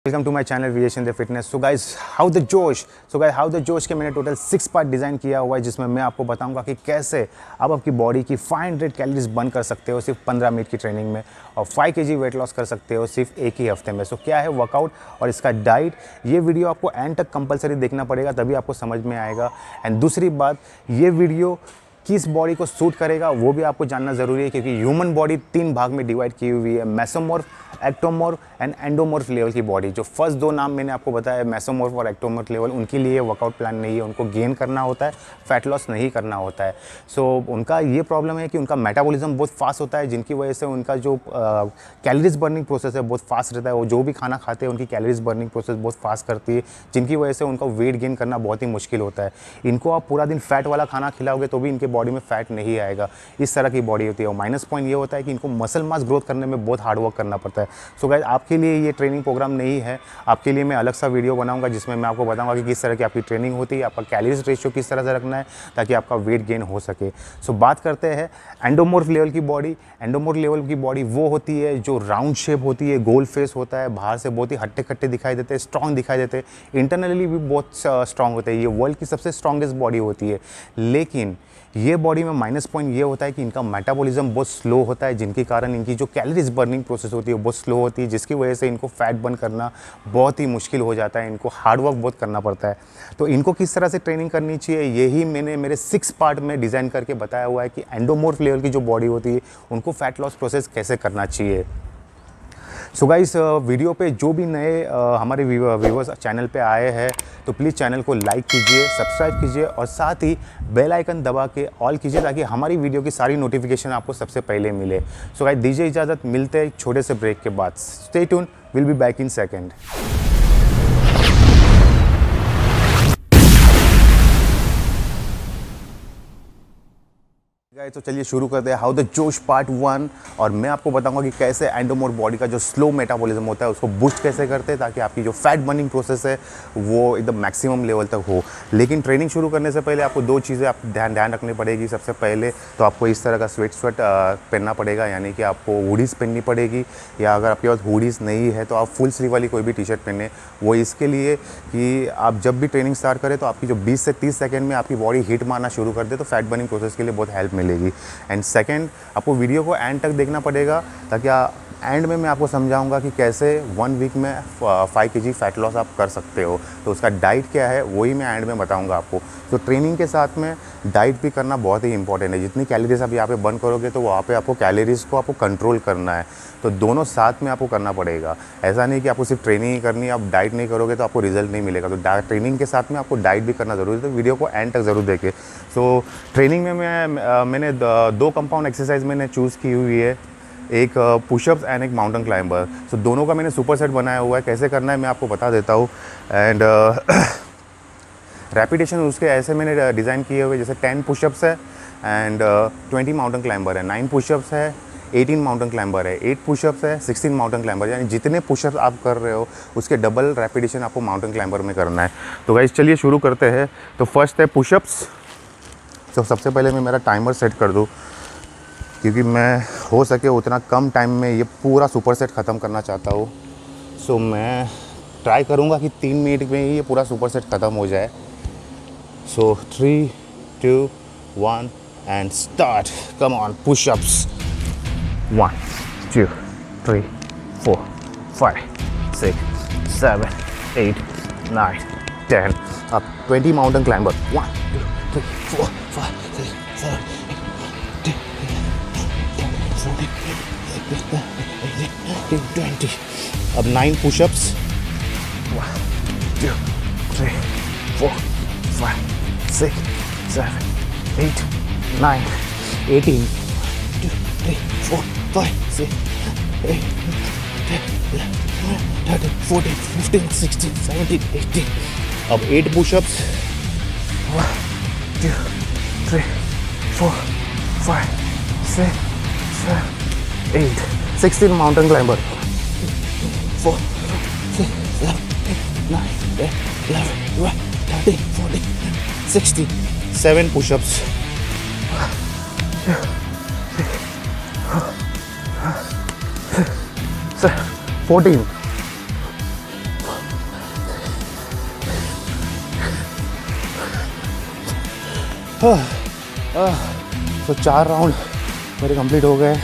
Welcome to my channel Vijay fitness. So guys how the जोश के मैंने टोटल 6 पार्ट डिज़ाइन किया हुआ है, जिसमें मैं आपको बताऊंगा कि कैसे आप आपकी बॉडी की 500 कैलोरीज बर्न कर सकते हो सिर्फ 15 मिनट की ट्रेनिंग में, और 5 kg वेट लॉस कर सकते हो सिर्फ एक ही हफ्ते में। सो क्या है वर्कआउट और इसका डाइट, ये वीडियो आपको एंड तक कंपलसरी देखना पड़ेगा, तभी आपको समझ में आएगा। एंड दूसरी बात, ये वीडियो किस बॉडी को सूट करेगा वो भी आपको जानना ज़रूरी है, क्योंकि ह्यूमन बॉडी 3 भाग में डिवाइड की हुई है, mesomorph, ectomorph and endomorph level की बॉडी। जो फर्स्ट 2 नाम मैंने आपको बताया, मेसोमॉर्फ और एक्टोमॉर्फ लेवल, उनके लिए वर्कआउट प्लान नहीं है, उनको गेन करना होता है, फैट लॉस नहीं करना होता है। सो उनका ये प्रॉब्लम है कि उनका मेटाबॉलिज्म बहुत फास्ट होता है, जिनकी वजह से उनका जो कैलोरीज बर्निंग प्रोसेस है बहुत फास्ट रहता है। वो जो भी खाना खाते हैं उनकी कैलोरीज बर्निंग प्रोसेस बहुत फास्ट करती है, जिनकी वजह से उनका वेट गेन करना बहुत ही मुश्किल होता है। इनको आप पूरा दिन फैट वाला खाना खिलाओगे तो भी इनके बॉडी में फैट नहीं आएगा। इस तरह की बॉडी होती है। और माइनस पॉइंट ये होता है कि इनको मसल मास ग्रोथ करने में बहुत हार्ड वर्क करना पड़ता है। सो गाइस, आपके लिए ये ट्रेनिंग प्रोग्राम नहीं है। आपके लिए मैं अलग सा वीडियो बनाऊंगा जिसमें मैं आपको बताऊंगा कि किस तरह की आपकी ट्रेनिंग होती है, आपका कैलोरीज रेशियो किस तरह से रखना है ताकि आपका वेट गेन हो सके। सो बात करते हैं एंडोमॉर्फ लेवल की बॉडी। एंडोमॉर्फ लेवल की बॉडी वो होती है जो राउंड शेप होती है, गोल फेस होता है, बाहर से बहुत ही हट्टे कट्टे दिखाई देते हैं, स्ट्रॉन्ग दिखाई देते हैं, इंटरनली भी बहुत स्ट्रॉन्ग होते हैं। ये वर्ल्ड की सबसे स्ट्रॉन्गेस्ट बॉडी होती है। लेकिन ये बॉडी में माइनस पॉइंट ये होता है कि इनका मेटाबॉलिज्म बहुत स्लो होता है, जिनके कारण इनकी जो कैलोरीज बर्निंग प्रोसेस होती है वो बहुत स्लो होती है, जिसकी वजह से इनको फैट बर्न करना बहुत ही मुश्किल हो जाता है। इनको हार्ड वर्क बहुत करना पड़ता है। तो इनको किस तरह से ट्रेनिंग करनी चाहिए, यही मैंने मेरे 6 पार्ट में डिज़ाइन करके बताया हुआ है कि एंडोमॉर्फ लेवल की जो बॉडी होती है उनको फैट लॉस प्रोसेस कैसे करना चाहिए। सो गाइस, वीडियो पे जो भी नए हमारे व्यूवर्स चैनल पे आए हैं तो प्लीज़ चैनल को लाइक कीजिए, सब्सक्राइब कीजिए और साथ ही बेल आइकन दबा के ऑल कीजिए ताकि हमारी वीडियो की सारी नोटिफिकेशन आपको सबसे पहले मिले। सो गाइस, दीजिए इजाज़त, मिलते हैं एक छोटे से ब्रेक के बाद। Stay tune, will be back in second. तो चलिए शुरू करते हैं हाउ द जोश पार्ट 1। और मैं आपको बताऊंगा कि कैसे एंडोमॉर्फ बॉडी का जो स्लो मेटाबॉलिज्म होता है उसको बूस्ट कैसे करते हैं ताकि आपकी जो फैट बर्निंग प्रोसेस है वो एकदम मैक्सिमम लेवल तक हो। लेकिन ट्रेनिंग शुरू करने से पहले आपको 2 चीज़ें आप ध्यान रखनी पड़ेगी। सबसे पहले तो आपको इस तरह का स्वेट पहनना पड़ेगा, यानी कि आपको हुडीज़ पहननी पड़ेगी, या अगर आपके पास हुडीज़ नहीं है तो आप फुल स्लीव वाली कोई भी टी शर्ट पहने। वो इसके लिए कि आप जब भी ट्रेनिंग स्टार्ट करें तो आपकी जो 20 से 30 सेकेंड में आपकी बॉडी हीट मारना शुरू कर दे तो फैट बर्निंग प्रोसेस के लिए बहुत हेल्प मिलेगी। एंड सेकेंड, आपको वीडियो को एंड तक देखना पड़ेगा ताकि एंड में मैं आपको समझाऊंगा कि कैसे 1 वीक में 5 kg फैट लॉस आप कर सकते हो। तो उसका डाइट क्या है वही मैं एंड में बताऊंगा आपको। तो ट्रेनिंग के साथ में डाइट भी करना बहुत ही इंपॉर्टेंट है। जितनी कैलोरीज आप यहाँ पे बर्न करोगे तो वहाँ पे आपको कैलोरीज को आपको कंट्रोल करना है। तो दोनों साथ में आपको करना पड़ेगा। ऐसा नहीं कि आपको सिर्फ ट्रेनिंग ही करनी है, आप डाइट नहीं करोगे तो आपको रिजल्ट नहीं मिलेगा। तो ट्रेनिंग के साथ में आपको डाइट भी करना ज़रूरी है। तो वीडियो को एंड तक ज़रूर देखें। सो ट्रेनिंग में मैंने 2 कंपाउंड एक्सरसाइज मैंने चूज़ की हुई है, एक पुशअप्स एंड एक माउंटेन क्लाइंबर। सो दोनों का मैंने सुपर सेट बनाया हुआ है। कैसे करना है मैं आपको बता देता हूँ। एंड रेपिटेशन उसके ऐसे मैंने डिज़ाइन किए हुए, जैसे 10 पुशअप्स है एंड 20 माउंटेन क्लाइंबर है, 9 पुशअप्स है, 18 माउंटेन क्लाइंबर है, 8 पुशअप्स है, 16 माउंटेन क्लाइंबर। यानी जितने पुशअप्स आप कर रहे हो उसके डबल रेपिटेशन आपको माउंटेन क्लाइंबर में करना है। तो गाइस चलिए शुरू करते हैं। तो फर्स्ट है पुशअप्स। तो सबसे पहले मैं मेरा टाइमर सेट कर दूँ, क्योंकि मैं हो सके उतना कम टाइम में ये पूरा सुपर सेट ख़त्म करना चाहता हूँ। सो मैं ट्राई करूँगा कि 3 मिनट में ही ये पूरा सुपर सेट ख़त्म हो जाए। सो 3, 2, 1 and start. Come on, pushups 1, 2, 3, 4, 5, 6, 7, 8, 9, 10। अब 20 माउंटेन क्लाइंबर 1, 2, 3, 4, 5, 6, 7, 8, 20। अब 9 पुशअप्स 1, 2, 3, 4, 5, 6, 7, 8, 9, 18, 2, 3, 4, 5, 6, 8, 13, 14, 15, 16, 17, 18। अब 8 पुशअप्स 1, 2, 3, 4, 5, 6, 7, 8, 16 माउंटेन क्लाइंबर 4, 6, 7, 8, 9, 10, 11, 12, 13, 14, 16, 7 push-ups 14, तो 4 राउंड मेरे कंप्लीट हो गए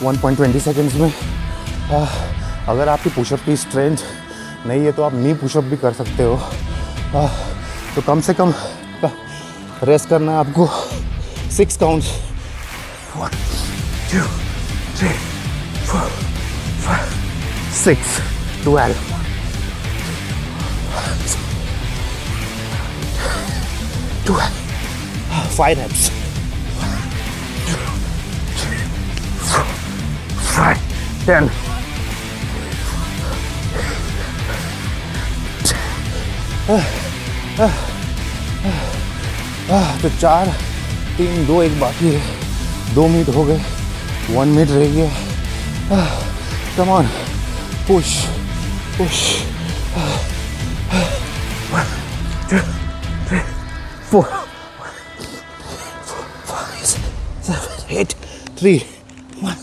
1.20 सेकेंड्स में। अगर आपकी पुशअप की स्ट्रेंथ नहीं है तो आप नी पुशअप भी कर सकते हो। तो कम से कम रेस्ट करना है आपको 6 काउंट्स। 1 2 3 4 5 6 12 12 5 reps 5 10 तो 4 3 2 1 बाकी है। 2 मिनट हो गए, 1 मिनट रह गया। Come on, push push. 1 2 3 4 5 7 8 3 1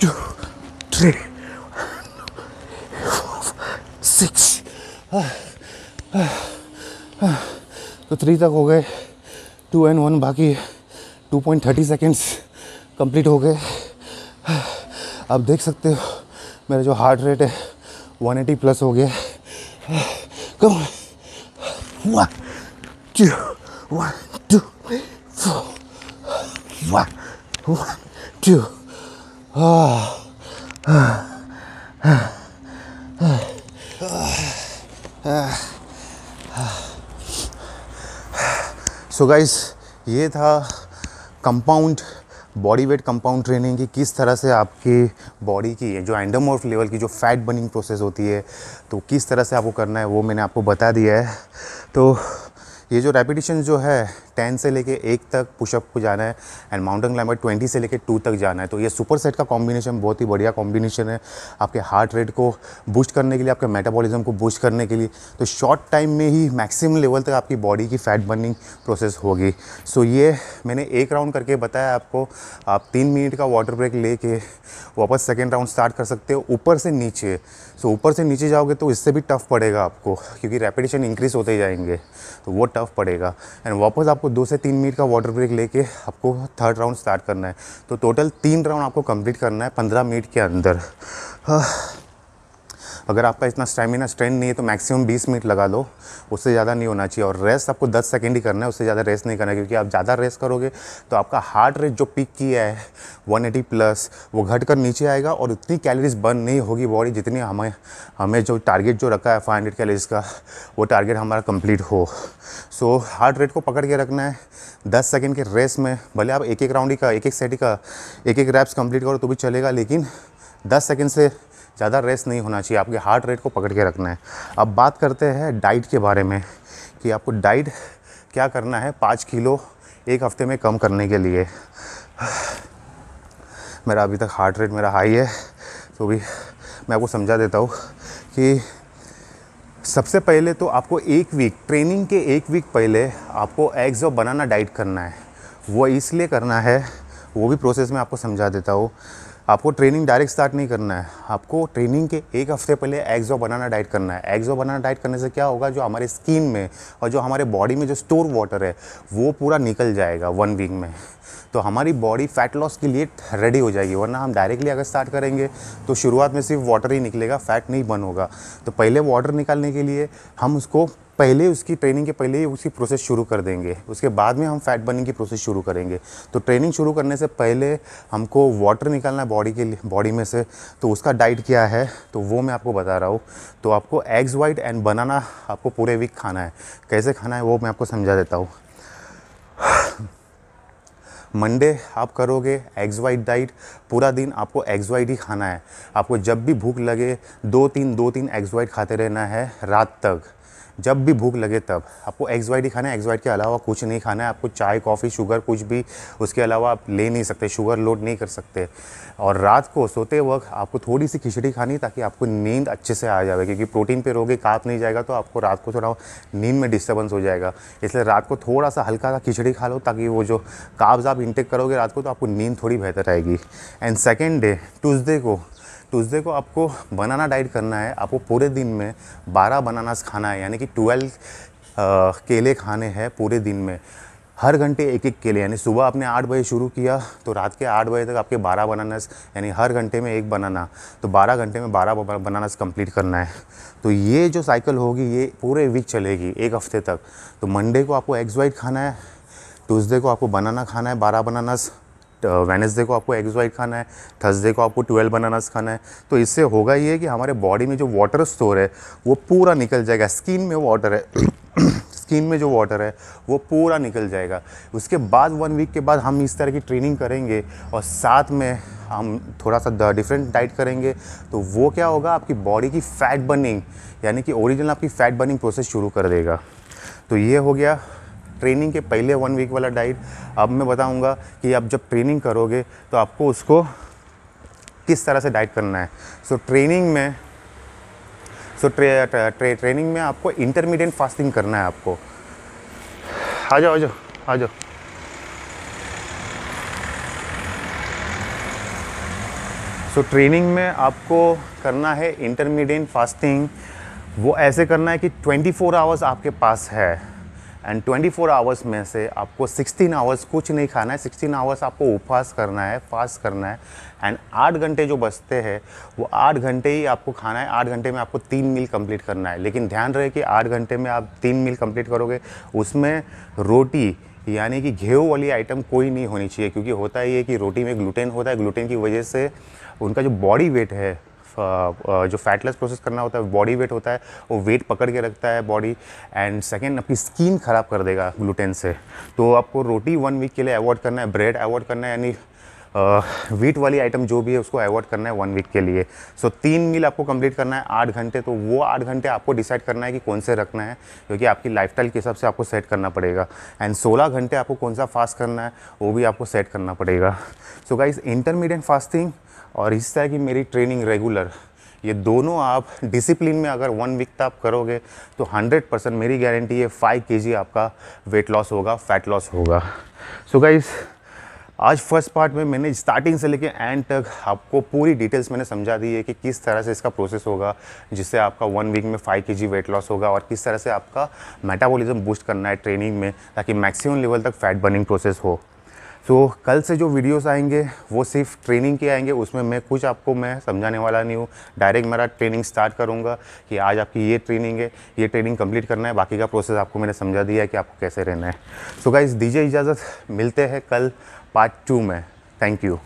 2 3 4 6 तो 3 तक हो गए। 2 and 1 बाकी है। 2.30 सेकेंड्स कंप्लीट हो गए। आप देख सकते हो मेरा जो हार्ट रेट है 180 प्लस हो गया। कम ऑन, 1 2 1 2 4 1 1 2 सो गाइस, ये था compound body weight compound training की किस तरह से आपकी बॉडी की जो एंडोमॉर्फ लेवल की जो फैट बर्निंग प्रोसेस होती है तो किस तरह से आपको करना है वो मैंने आपको बता दिया है। तो ये जो रेपिटेशन जो है 10 से लेके 1 तक पुशअप को जाना है एंड माउंटेन क्लाइंबर 20 से लेके 2 तक जाना है। तो ये सुपर सेट का कॉम्बिनेशन बहुत ही बढ़िया कॉम्बिनेशन है आपके हार्ट रेट को बूस्ट करने के लिए, आपके मेटाबॉलिज्म को बूस्ट करने के लिए। तो शॉर्ट टाइम में ही मैक्सिमम लेवल तक आपकी बॉडी की फैट बर्निंग प्रोसेस होगी। सो ये मैंने 1 राउंड करके बताया आपको। आप 3 मिनट का वाटर ब्रेक लेके वापस सेकेंड राउंड स्टार्ट कर सकते हो ऊपर से नीचे। सो ऊपर से नीचे जाओगे तो इससे भी टफ पड़ेगा आपको, क्योंकि रेपिटेशन इंक्रीज होते जाएंगे तो वो टफ पड़ेगा। एंड वापस आपको 2 से 3 मिनट का वाटर ब्रेक लेके आपको थर्ड राउंड स्टार्ट करना है। तो टोटल 3 राउंड आपको कंप्लीट करना है 15 मिनट के अंदर। अगर आपका इतना स्टैमिना स्ट्रेंथ नहीं है तो मैक्सिमम 20 मिनट लगा लो, उससे ज़्यादा नहीं होना चाहिए। और रेस्ट आपको 10 सेकंड ही करना है, उससे ज़्यादा रेस्ट नहीं करना है, क्योंकि आप ज़्यादा रेस्ट करोगे तो आपका हार्ट रेट जो पीक किया है 180 प्लस वो घट कर नीचे आएगा और उतनी कैलोरीज बर्न नहीं होगी बॉडी जितनी हमें जो टारगेट जो रखा है 500 कैलोरीज का, वो टारगेट हमारा कंप्लीट हो। सो हार्ट रेट को पकड़ के रखना है 10 सेकंड के रेस्ट में। भले आप एक राउंड ही का एक सेट का एक रैप्स कंप्लीट करो तो भी चलेगा, लेकिन 10 सेकंड से ज़्यादा रेस्ट नहीं होना चाहिए। आपके हार्ट रेट को पकड़ के रखना है। अब बात करते हैं डाइट के बारे में कि आपको डाइट क्या करना है 5 किलो 1 हफ्ते में कम करने के लिए। मेरा अभी तक हार्ट रेट मेरा हाई है, तो भी मैं आपको समझा देता हूँ कि सबसे पहले तो आपको 1 वीक ट्रेनिंग के 1 वीक पहले आपको एग्स और बनाना डाइट करना है। वो इसलिए करना है, वो भी प्रोसेस में आपको समझा देता हूँ। आपको ट्रेनिंग डायरेक्ट स्टार्ट नहीं करना है, आपको ट्रेनिंग के 1 हफ्ते पहले एग्स और बनाना डाइट करना है। एग्स और बनाना डाइट करने से क्या होगा, जो हमारे स्किन में और जो हमारे बॉडी में जो स्टोर वाटर है वो पूरा निकल जाएगा 1 वीक में। तो हमारी बॉडी फैट लॉस के लिए रेडी हो जाएगी। वरना हम डायरेक्टली अगर स्टार्ट करेंगे तो शुरुआत में सिर्फ वाटर ही निकलेगा, फैट नहीं बर्न होगा। तो पहले वाटर निकालने के लिए हम उसको पहले उसकी ट्रेनिंग के पहले ही उसकी प्रोसेस शुरू कर देंगे, उसके बाद में हम फैट बर्निंग की प्रोसेस शुरू करेंगे। तो ट्रेनिंग शुरू करने से पहले हमको वाटर निकालना है बॉडी में से। तो उसका डाइट क्या है तो वो मैं आपको बता रहा हूँ। तो आपको एग्स वाइट एंड बनाना आपको पूरे वीक खाना है। कैसे खाना है वो मैं आपको समझा देता हूँ। मंडे आप करोगे एग्स वाइट डाइट, पूरा दिन आपको एग्स वाइट ही खाना है। आपको जब भी भूख लगे 2-3 एग्स वाइट खाते रहना है रात तक। जब भी भूख लगे तब आपको एग्स वाइट ही खाना है। एग्स वाइट के अलावा कुछ नहीं खाना है। आपको चाय कॉफ़ी शुगर कुछ भी उसके अलावा आप ले नहीं सकते, शुगर लोड नहीं कर सकते। और रात को सोते वक्त आपको थोड़ी सी खिचड़ी खानी, ताकि आपको नींद अच्छे से आ जाए, क्योंकि प्रोटीन पे रहोगे काप नहीं जाएगा तो आपको रात को थोड़ा नींद में डिस्टर्बेंस हो जाएगा। इसलिए रात को थोड़ा सा हल्का सा खिचड़ी खा लो, ताकि वो जो काब्स आप इंटेक करोगे रात को तो आपको नींद थोड़ी बेहतर आएगी। एंड सेकेंड डे ट्यूसडे को आपको बनाना डाइट करना है। आपको पूरे दिन में 12 बनानास खाना है, यानी कि 12 केले खाने हैं पूरे दिन में। हर घंटे एक एक के लिए, यानी सुबह आपने 8 बजे शुरू किया तो रात के 8 बजे तक आपके 12 बनानास, यानी हर घंटे में एक बनाना, तो 12 घंटे में 12 बनानास कंप्लीट करना है। तो ये जो साइकिल होगी ये पूरे वीक चलेगी, एक हफ्ते तक। तो मंडे को आपको एग्स वाइट खाना है, ट्यूसडे को आपको बनाना खाना है 12 बनानास, वेडनेसडे को आपको एग्स वाइट खाना है, थर्सडे को आपको 12 बनानास खाना है। तो इससे होगा ये कि हमारे बॉडी में जो वाटर स्टोर है वो पूरा निकल जाएगा। स्किन में वाटर है स्किन में जो वाटर है वो पूरा निकल जाएगा। उसके बाद 1 वीक के बाद हम इस तरह की ट्रेनिंग करेंगे और साथ में हम थोड़ा सा डिफरेंट डाइट करेंगे। तो वो क्या होगा, आपकी बॉडी की फ़ैट बर्निंग, यानी कि ओरिजिनल आपकी फ़ैट बर्निंग प्रोसेस शुरू कर देगा। तो ये हो गया ट्रेनिंग के पहले 1 वीक वाला डाइट। अब मैं बताऊंगा कि आप जब ट्रेनिंग करोगे तो आपको उसको किस तरह से डाइट करना है। ट्रेनिंग में आपको इंटरमीडिएट फास्टिंग करना है आपको। आ जाओ। ट्रेनिंग में आपको करना है इंटरमीडिएट फास्टिंग। वो ऐसे करना है कि 24 आवर्स आपके पास है एंड 24 आवर्स में से आपको 16 आवर्स कुछ नहीं खाना है, 16 आवर्स आपको उपवास करना है, फास्ट करना है। एंड 8 घंटे जो बचते हैं वो 8 घंटे ही आपको खाना है। 8 घंटे में आपको 3 मील कंप्लीट करना है। लेकिन ध्यान रहे कि 8 घंटे में आप 3 मील कंप्लीट करोगे, उसमें रोटी यानी कि गेहूं वाली आइटम कोई नहीं होनी चाहिए, क्योंकि होता है ये कि रोटी में ग्लूटेन होता है। ग्लूटेन की वजह से उनका जो बॉडी वेट है, जो फैटलेस प्रोसेस करना होता है, बॉडी वेट होता है, वो वेट पकड़ के रखता है बॉडी। एंड सेकेंड, आपकी स्किन ख़राब कर देगा ग्लूटेन से। तो आपको रोटी 1 वीक के लिए अवॉइड करना है, ब्रेड अवॉइड करना है, यानी वीट वाली आइटम जो भी है उसको अवॉइड करना है 1 वीक के लिए। 3 मील आपको कंप्लीट करना है 8 घंटे। तो वो 8 घंटे आपको डिसाइड करना है कि कौन से रखना है, क्योंकि आपकी लाइफस्टाइल के हिसाब से आपको सेट करना पड़ेगा। एंड 16 घंटे आपको कौन सा फास्ट करना है वो भी आपको सेट करना पड़ेगा। सो गाइस, इंटरमीडिएट फास्टिंग और इस तरह की मेरी ट्रेनिंग रेगुलर, ये दोनों आप डिसिप्लिन में अगर 1 वीक तक आप करोगे तो 100% मेरी गारंटी है 5 kg आपका वेट लॉस होगा, फैट लॉस होगा। सो गाइस, आज फर्स्ट पार्ट में मैंने स्टार्टिंग से लेके एंड तक आपको पूरी डिटेल्स मैंने समझा दी है कि किस तरह से इसका प्रोसेस होगा, जिससे आपका 1 वीक में 5 kg वेट लॉस होगा, और किस तरह से आपका मेटाबॉलिज्म बूस्ट करना है ट्रेनिंग में, ताकि मैक्सिमम लेवल तक फैट बर्निंग प्रोसेस हो। तो कल से जो वीडियोस आएंगे वो सिर्फ ट्रेनिंग के आएंगे, उसमें मैं कुछ आपको मैं समझाने वाला नहीं हूँ। डायरेक्ट मेरा ट्रेनिंग स्टार्ट करूँगा कि आज आपकी ये ट्रेनिंग है, ये ट्रेनिंग कंप्लीट करना है, बाकी का प्रोसेस आपको मैंने समझा दिया है कि आपको कैसे रहना है। सो गाइस, दीजिए इजाज़त, मिलते हैं कल पार्ट 2 में। Thank you.